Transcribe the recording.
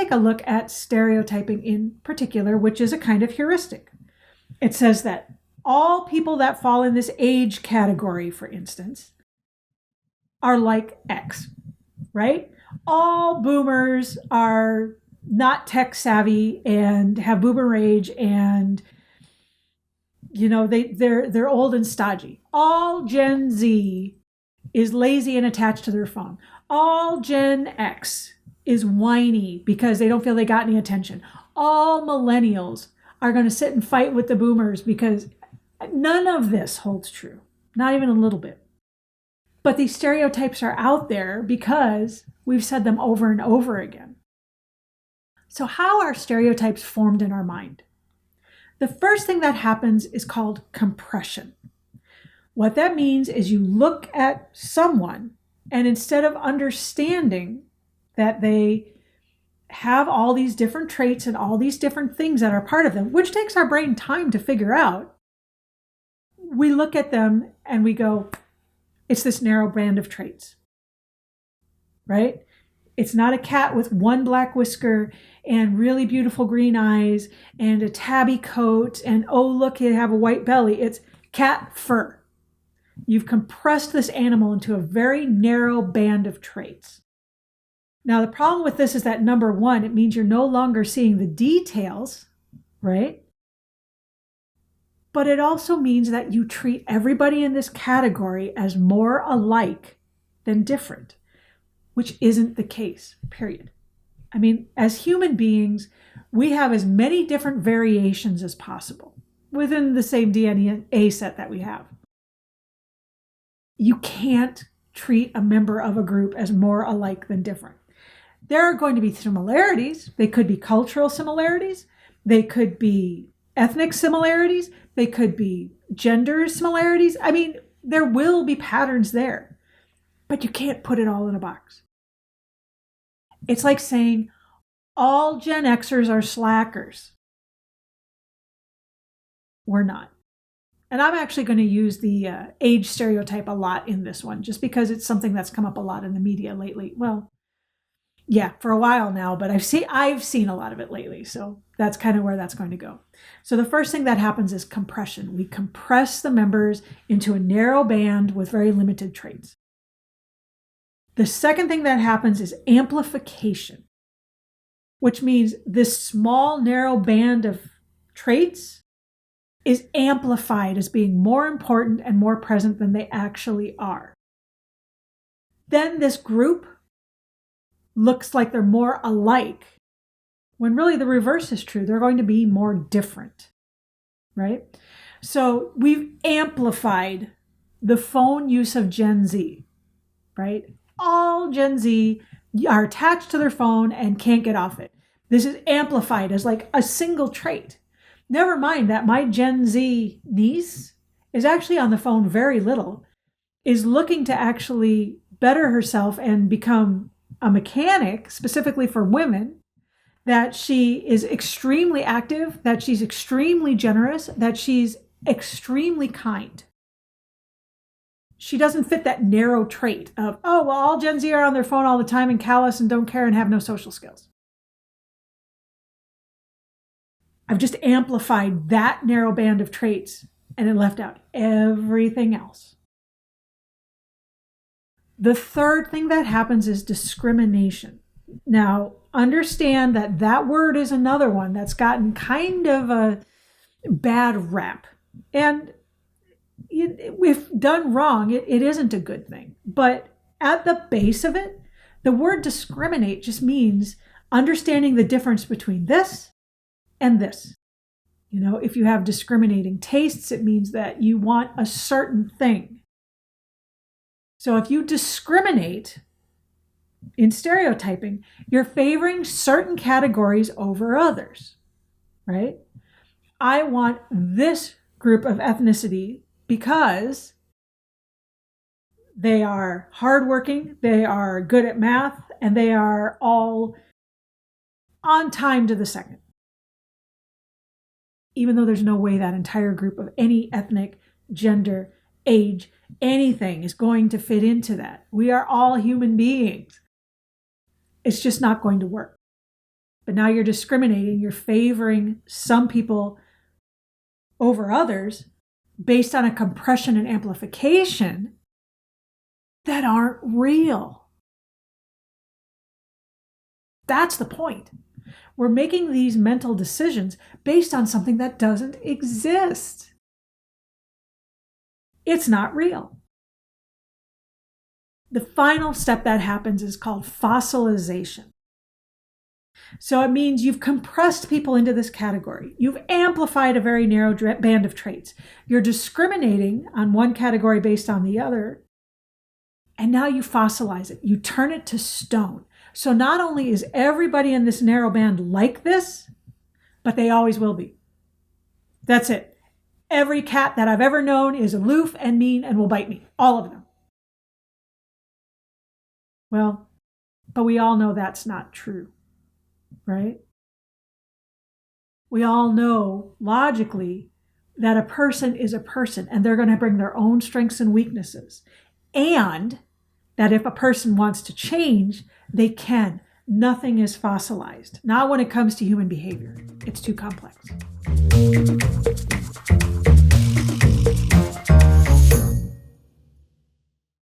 take a look at stereotyping in particular, which is a kind of heuristic. It says that all people that fall in this age category, for instance, are like X, right? All boomers are not tech savvy and have boomer rage, and they're old and stodgy. All Gen Z is lazy and attached to their phone. All Gen X is whiny because they don't feel they got any attention. All millennials are going to sit and fight with the boomers because none of this holds true, not even a little bit. But these stereotypes are out there because we've said them over and over again. So how are stereotypes formed in our mind? The first thing that happens is called compression. What that means is you look at someone, and instead of understanding that they have all these different traits and all these different things that are part of them, which takes our brain time to figure out, we look at them and we go, it's this narrow band of traits, right? It's not a cat with one black whisker and really beautiful green eyes and a tabby coat and, oh, look, they have a white belly. It's cat fur. You've compressed this animal into a very narrow band of traits. Now, the problem with this is that, number one, it means you're no longer seeing the details, right? But it also means that you treat everybody in this category as more alike than different, which isn't the case, period. I mean, as human beings, we have as many different variations as possible within the same DNA set that we have. You can't treat a member of a group as more alike than different. There are going to be similarities. They could be cultural similarities. They could be ethnic similarities. They could be gender similarities. I mean, there will be patterns there, but you can't put it all in a box. It's like saying all Gen Xers are slackers. We're not. And I'm actually going to use the age stereotype a lot in this one, just because it's something that's come up a lot in the media lately. Well, yeah, for a while now, but I've seen a lot of it lately. So that's kind of where that's going to go. So the first thing that happens is compression. We compress the members into a narrow band with very limited traits. The second thing that happens is amplification, which means this small, narrow band of traits is amplified as being more important and more present than they actually are. Then this group looks like they're more alike, when really the reverse is true. They're going to be more different, right? So we've amplified the phone use of Gen Z, right? All Gen Z are attached to their phone and can't get off it. This is amplified as like a single trait. Never mind that my Gen Z niece is actually on the phone very little, is looking to actually better herself and become a mechanic specifically for women, that she is extremely active, that she's extremely generous, that she's extremely kind. She doesn't fit that narrow trait of, oh, well, all Gen Z are on their phone all the time and callous and don't care and have no social skills. I've just amplified that narrow band of traits and it left out everything else. The third thing that happens is discrimination. Now, understand that that word is another one that's gotten kind of a bad rap. And if done wrong, it isn't a good thing. But at the base of it, the word discriminate just means understanding the difference between this and this. You know, if you have discriminating tastes, it means that you want a certain thing. So if you discriminate in stereotyping, you're favoring certain categories over others, right? I want this group of ethnicity because they are hardworking, they are good at math, and they are all on time to the second. Even though there's no way that entire group of any ethnic, gender, age, anything is going to fit into that. We are all human beings. It's just not going to work. But now you're discriminating. You're favoring some people over others based on a compression and amplification that aren't real. That's the point. We're making these mental decisions based on something that doesn't exist. It's not real. The final step that happens is called fossilization. So it means you've compressed people into this category. You've amplified a very narrow band of traits. You're discriminating on one category based on the other. And now you fossilize it. You turn it to stone. So not only is everybody in this narrow band like this, but they always will be. That's it. Every cat that I've ever known is aloof and mean and will bite me. All of them. Well, but we all know that's not true, right? We all know logically that a person is a person and they're going to bring their own strengths and weaknesses. And that if a person wants to change, they can. Nothing is fossilized. Not when it comes to human behavior. It's too complex.